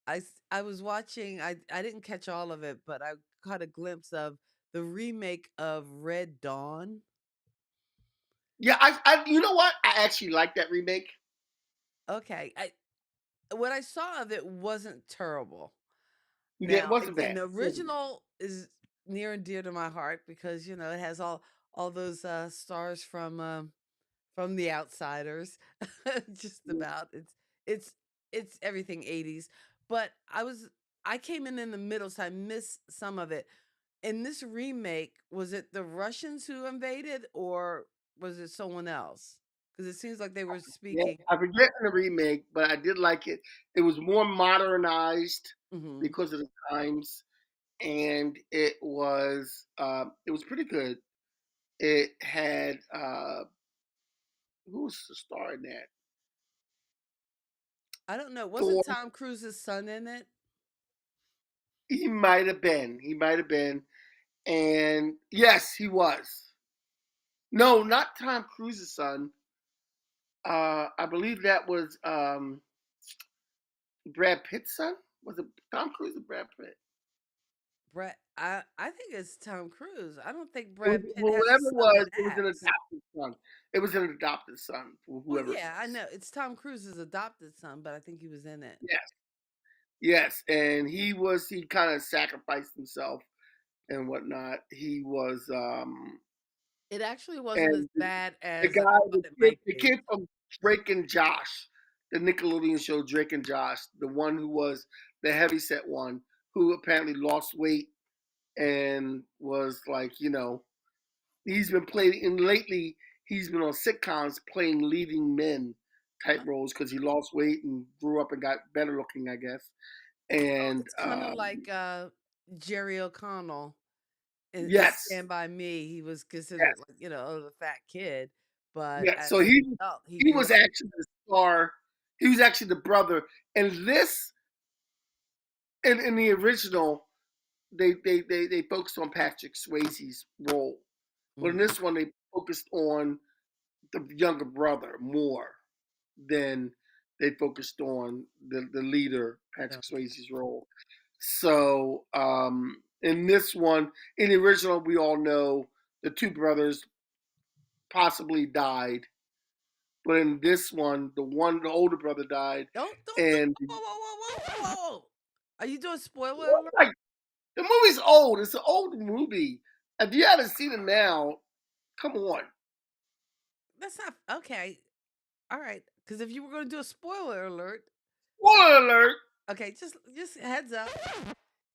I was watching. I didn't catch all of it, but I caught a glimpse of the remake of Red Dawn. Yeah, I you know what? I actually like that remake. Okay, I what I saw of it wasn't terrible. Yeah, it Now, wasn't again, bad. the It wasn't bad. original is near and dear to my heart because it has all those stars from The Outsiders. Just Yeah. about it's it's everything 80s. But I came in the middle, so I missed some of it. In this remake, was it the Russians who invaded, or was it someone else? Because it seems like they were Yeah, speaking. I forget in the remake, but I did like it. It was more modernized Hmm. because of the times, and it was pretty good. It had who was the star in that? I don't know. Thor. Wasn't Tom Cruise's son in it? He might have been. He might have been. And yes, he was. No, not Tom Cruise's son. I believe that was Brad Pitt's son. Was it Tom Cruise or Brad Pitt? Brad, I think it's Tom Cruise. I don't think It was, Brad Pitt well, has a whatever it son was, that it was an acts. adopted son. It was an adopted son for Well, whoever it yeah, I was. know it's Tom Cruise's adopted son, but I think he was in it. Yes, yes, and he kind of sacrificed himself and whatnot. He was It actually wasn't as and bad the as I guy, thought it might the be. kid from Drake and Josh, the Nickelodeon show Drake and Josh, the one who was the heavyset one, who apparently lost weight and was like, he's been playing, and lately he's been on sitcoms playing leading men type roles because he lost weight and grew up and got better looking, I guess. Oh, And it's kind of like Jerry O'Connell in yes, Stand By Me. He was considered yes, like the fat kid, but yes. So as an adult, he he grew was up. actually the star. He was actually the brother. And this, in the original, they focused on Patrick Swayze's role. But in Mhm. this one, they focused on the younger brother more than they focused on the leader, Patrick Okay. Swayze's role. So in this one, in the original, we all know the two brothers possibly died, but in this one, the older brother died, Don't do. and Whoa, whoa, whoa, whoa, whoa, whoa! Are you doing spoiler alert? like the movie's old. It's an old movie. If you haven't seen it now, come on. That's not okay. All right, because if you were going to do a spoiler alert, Spoiler alert! okay, just heads up.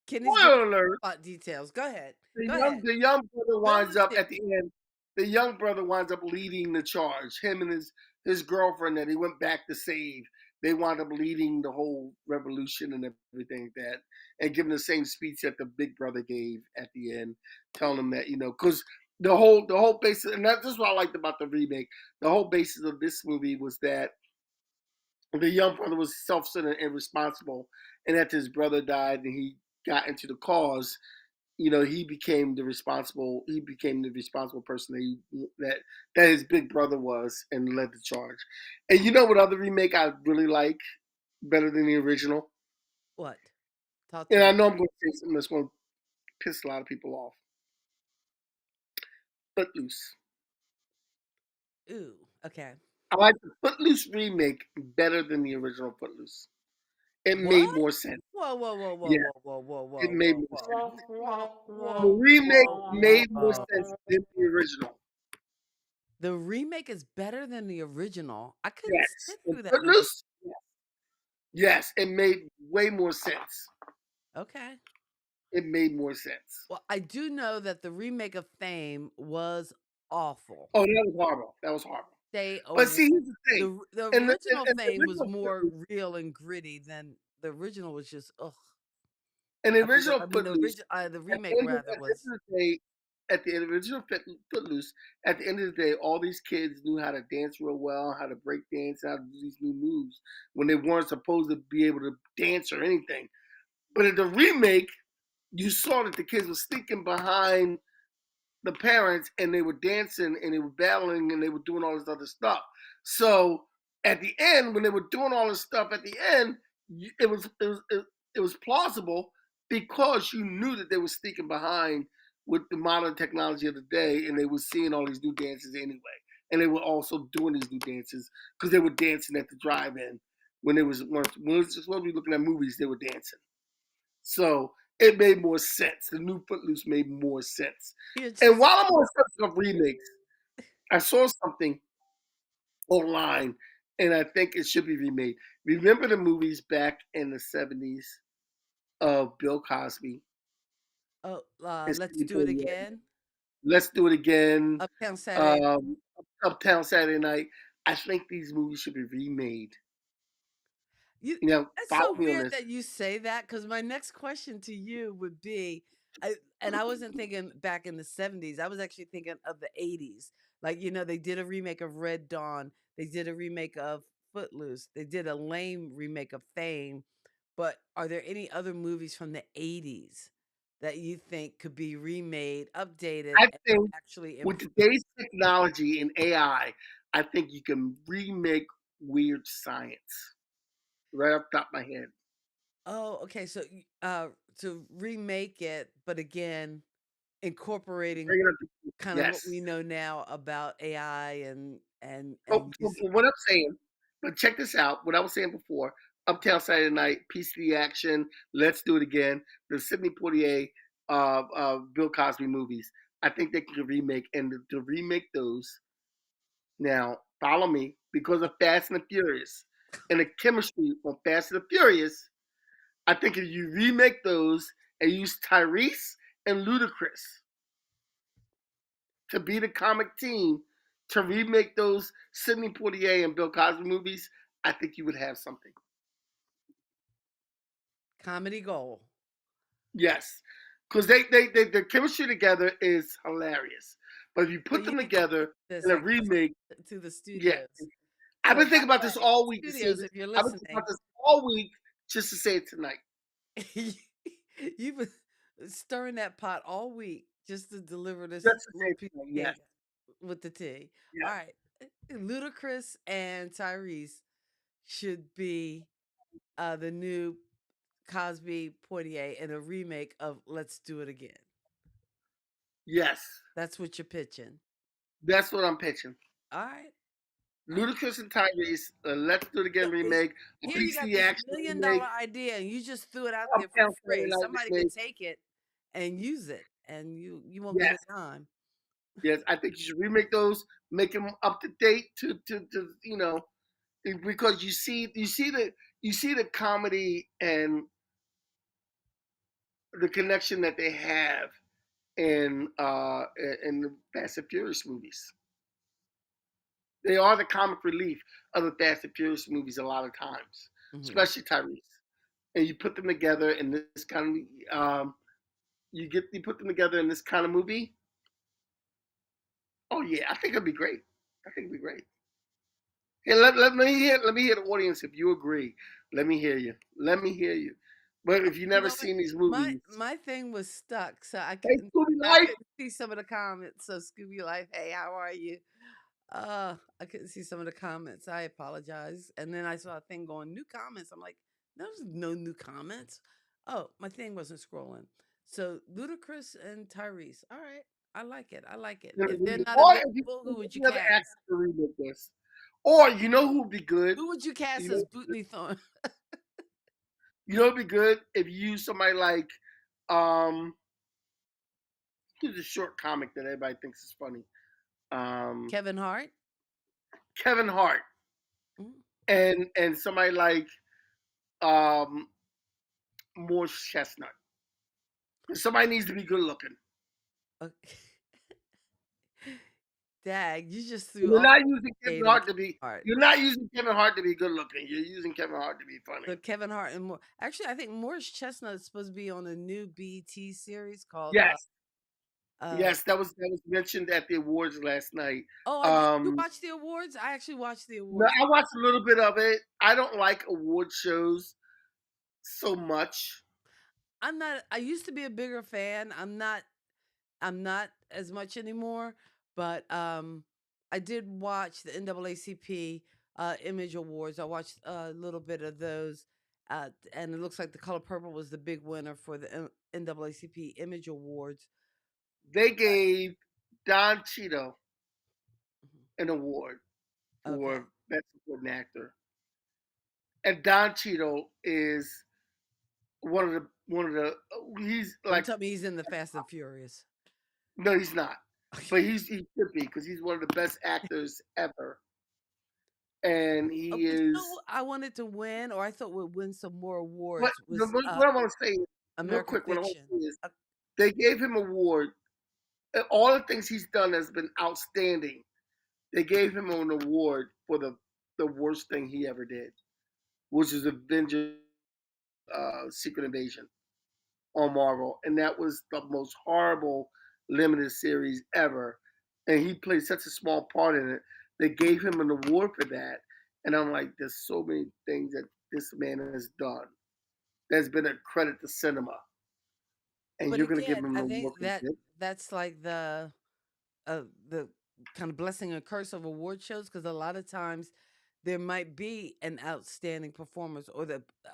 Kenny's giving Spoiler alert! plot details. Go ahead. the Go young ahead. the young brother Spill winds the up tea. at the end. The young brother winds up leading the charge. Him and his girlfriend that he went back to save. They wound up leading the whole revolution and everything like that, and giving the same speech that the big brother gave at the end, telling him that because the whole basis, and that's what I liked about the remake. The whole basis of this movie was that the young brother was self-centered and irresponsible, and after his brother died and he got into the cause, he became the responsible person that his big brother was and led the charge. And you know what other remake I really like better than the original? What? Talk to And I me. know I'm going to say something that's going to piss a lot of people off. Footloose. Ooh. Okay. I like the Footloose remake better than the original Footloose. It made What? more sense. Whoa, whoa, whoa, whoa, Yeah, whoa, whoa, whoa, it whoa, made whoa, more whoa, sense. whoa, The remake whoa, made more whoa. sense than the original. The remake is better than the original. I couldn't Yes. sit And through that movie. Footloose? Yes, it made way more sense. Okay. It made more sense. Well, I do know that the remake of Fame was awful. Oh, that was horrible. That was horrible. They But over see, here's the thing. the And original the Fame was original more Footloose, real and gritty than the original was just ugh. and the I mean, original Footloose, the at remake the end of, rather at the end was. of the day, at the end of the original Footloose, at the end of the day, all these kids knew how to dance real well, how to break dance, how to do these new moves when they weren't supposed to be able to dance or anything. But in the remake, you saw that the kids were sneaking behind the parents and they were dancing and they were battling and they were doing all this other stuff. So at the end, when they were doing all this stuff at the end, it was plausible because you knew that they were sneaking behind with the modern technology of the day and they were seeing all these new dances anyway. And they were also doing these new dances because they were dancing at the drive-in when when it was just when we were looking at movies, they were dancing. So it made more sense. The new Footloose made more sense. And It's while I'm on the subject of remakes, I saw something online, and I think it should be remade. Remember the movies back in the 70s of Bill Cosby oh, and let's Sidney do it Poitier? again. Let's Do It Again. Uptown Saturday. Um, Uptown Saturday Night. I think these movies should be remade. You You know, That's follow so me on weird this. that you say that because my next question to you would be, and I wasn't thinking back in the 70s. I was actually thinking of the 80s. Like, they did a remake of Red Dawn. They did a remake of Footloose. They did a lame remake of Fame. But are there any other movies from the 80s that you think could be remade, updated, I and think actually with improved? today's technology and I think you can remake Weird Science right off the top of my head. Oh, okay. So, to remake it, but again, incorporating Bring it up kind of what yes. we know now about AI and and So, and so use. what I'm saying, but check this out. What I was saying before: Uptown Saturday Night, Piece of the Action, Let's Do It Again, the Sidney Poitier, Bill Cosby movies. I think they could remake and to remake those now. Follow me because of Fast and the Furious and the chemistry on Fast and the Furious. I think if you remake those and use Tyrese and Ludacris to be the comic team to remake those Sidney Poitier and Bill Cosby movies, I think you would have something. Comedy gold. Yes, because their chemistry together is hilarious. But if you So put you them need to together this, in a I remake, guess, to the yeah, studios. I've So been by thinking about the this way, all week to say studios, this. if you're I've been thinking about listening, this all week just to say it tonight. you've been stirring that pot all week just to deliver this Just to say little it piece tonight. of Yes, cake with the tea. All yes, right. Ludacris and Tyrese should be the new Cosby Poitier in a remake of Let's Do It Again. yes. That's what you're pitching. That's what I'm pitching. All right. All right. Ludacris and Tyrese, Let's Do It So Again is remake, a here you piece of got the this action $1 million remake, idea and you just threw it out there for Uptown Saturday free. Night Somebody could remake. take it and use it and you won't get a Yes, dime. yes. I think you should remake those, make them up to date to because you see the comedy and the connection that they have in the Fast and Furious movies. They are the comic relief of the Fast and Furious movies a lot of times, Hmm. especially Tyrese. And you put them together in this kind of you put them together in this kind of movie. Oh yeah, I think it'd be great. I think it'd be great. Hey, let me hear the audience if you agree. Let me hear you. Let me hear you. But if you You never know what? seen these My movies, my thing was stuck, so hey Scooby I Life. couldn't see some of the comments. So Scooby Life, hey, how are you? I couldn't see some of the comments. I apologize. And then I saw a thing going new comments. I'm like, there's no new comments. Oh, my thing wasn't scrolling. So Ludacris and Tyrese. All right. I like it. I like it. If they're not Or if you available, who would you any other actor cast? to remake this, or you know who'd be good. Who would you cast You as know, Bootney Thorne? you know, it'd be good if you use somebody like um, who's a short comic that everybody thinks is funny. um, Kevin Hart. Kevin Hart, Mm, and somebody like um, Morris Chestnut. Somebody needs to be good looking. okay. Dag, you just threw You're all not using Kevin shade on Hart Kevin to be. Hart. You're not using Kevin Hart to be good looking. You're using Kevin Hart to be funny. So Kevin Hart and more. Actually, I think Morris Chestnut is supposed to be on a new BET series called Yes, uh yes, that was mentioned at the awards last night. oh, I did. You Um, watch the awards? I actually watched the no, awards. I watched a little bit of it. I don't like award shows so much. I'm not. I used to be a bigger fan. I'm not. I'm not as much anymore. But I did watch the NAACP Image Awards. I watched a little bit of those, and it looks like The Color Purple was the big winner for the NAACP Image Awards. They gave Don Cheadle an award Okay, for Best Supporting Actor, and Don Cheadle is one of the. He's don't like tell me he's in the Fast and Furious. no, he's not, but he should be because he's one of the best actors ever, and Oh, he but you know is. what I wanted to win, or I thought would win some more What awards the- was what I want to say, real American quick, what I want Fiction. to say is Uh, they gave him an award. All the things he's done has been outstanding. They gave him an award for the worst thing he ever did, which is Avengers Secret Invasion on Marvel, and that was the most horrible limited series ever. And he played such a small part in it. They gave him an award for that, and I'm like, there's so many things that this man has done that's been a credit to cinema, and but you're gonna give again, him an I award think for this? that's like the kind of blessing and curse of award shows because a lot of times there might be an outstanding performance or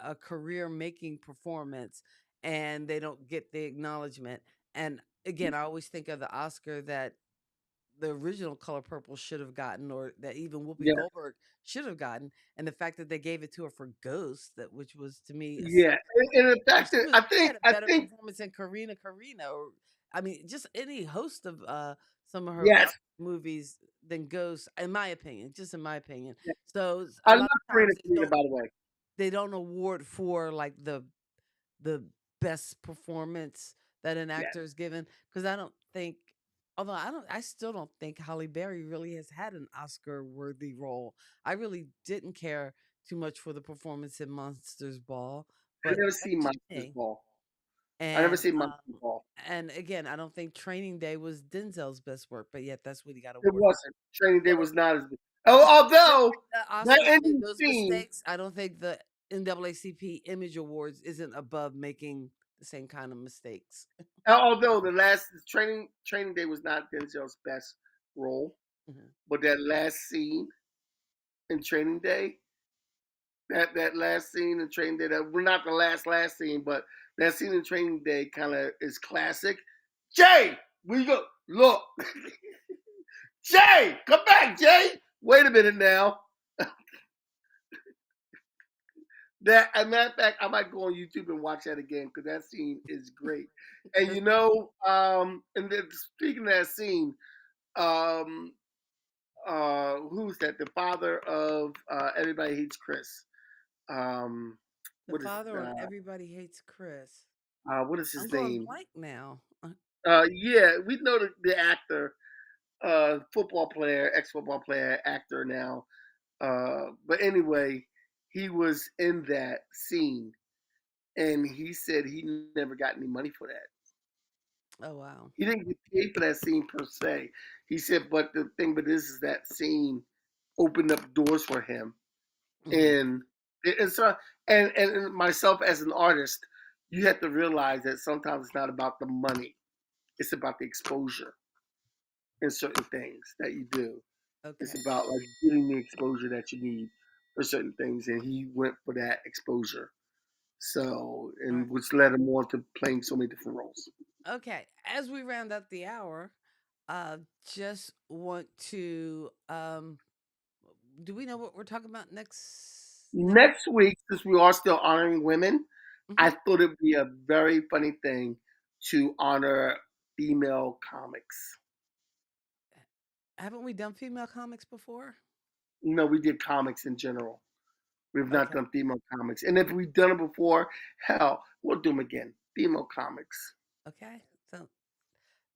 a career making performance and they don't get the acknowledgement. And again, I always think of the Oscar that the original Color Purple should have gotten, or that even Whoopi Yeah, Goldberg should have gotten, and the fact that they gave it to her for Ghost, that which was to me a yeah, and in and fact, she had a I better think performance than Karina, or I mean, just any host of some of her yes, movies than Ghost, in my opinion, just in my opinion. yeah. So a I lot love of Karina times Karina, by the way. they don't award for like the best performance that an Yes, actor is given because I don't think. Although I still don't think Halle Berry really has had an Oscar-worthy role. I really didn't care too much for the performance in Monsters Ball, I but never that's seen just Monsters me. Ball. I never And seen Monsters Ball. and again, I don't think Training Day was Denzel's best work, but yet that's what he got It awarded. wasn't. Training Day So was not as good. just Although like the that Oscars made ending those scene, mistakes, I don't think the NAACP Image Awards isn't above making the same kind of mistakes. although the last Training Day was not Denzel's best role, Mhm. but that last scene in Training Day, that last scene in Training Day, that well, not the last scene, but that scene in Training Day kind of is classic. Jay, we go look. Jay, come back, Jay. Wait a minute now. That, as a matter of fact, I might go on YouTube and watch that again because that scene is great. And That's and then speaking of that scene, um, who's that? The father of Everybody Hates Chris. Um, the what is father on Everybody Hates Chris. what is I'm his going name? blank now. Yeah, we know the actor, football player, ex football player, actor now. But anyway, he was in that scene, and he said he never got any money for that. Oh wow. He didn't get paid for that scene per se. He said, but the thing with this is that scene opened up doors for him, Hmm. and and so and myself as an artist, you have to realize that sometimes it's not about the money; it's about the exposure in certain things that you do. It's Okay. about like getting the exposure that you need for certain things, and he went for that exposure. So, All right. and which led him on to playing so many different roles. Okay. As we round up the hour, uh, just want to do we know what we're talking about next Next week, since we are still honoring women, I Mhm. thought it'd be a very funny thing to honor female comics. Haven't we done female comics before? No, we did comics in general. We've not Okay. done female comics. And if we've done it before, hell, we'll do them again. Female comics. Okay. So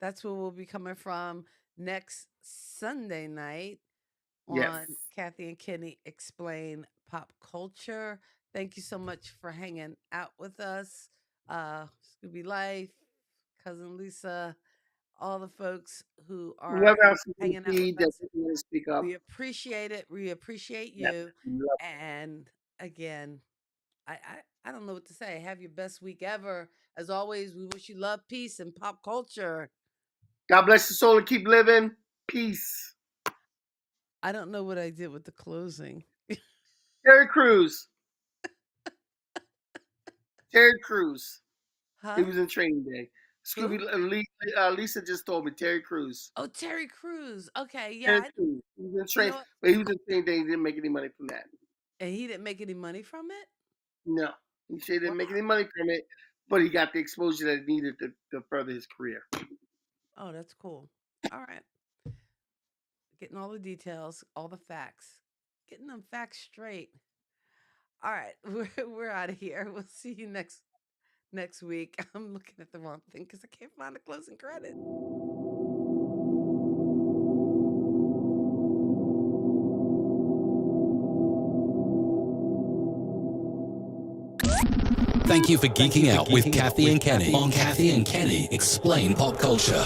that's where we'll be coming from next Sunday night Yes. on Kathy and Kenny Explain Pop Culture. Thank you so much for hanging out with us. Scooby Life, Cousin Lisa, all the folks who are Whoever else you hanging out can see with us. that want to speak up. We appreciate it. We appreciate Yes. you. Love And again, I don't know what to say. Have your best week ever. As always, we wish you love, peace, and pop culture. God bless your soul and keep living. Peace. I don't know what I did with the closing. Terry Crews. Terry Crews. Huh? He was in Training Day. Who? Lisa just told me Terry Crews. Oh, Terry Crews. Okay, yeah. Terry Crews. He was in You Train, know what? but he was in Training Day. He didn't make any money from that. And he didn't make any money from it? No, he said he didn't make Wow. any money from it, but he got the exposure that he needed to further his career. Oh, that's cool. All right. Getting all the details, all the facts. Getting them facts straight. All right. We're out of here. We'll see you next week. I'm looking at the wrong thing because I can't find the closing credit. Thank you for geeking out with Kathy and Kenny on Kathy and Kenny Explain Pop Culture.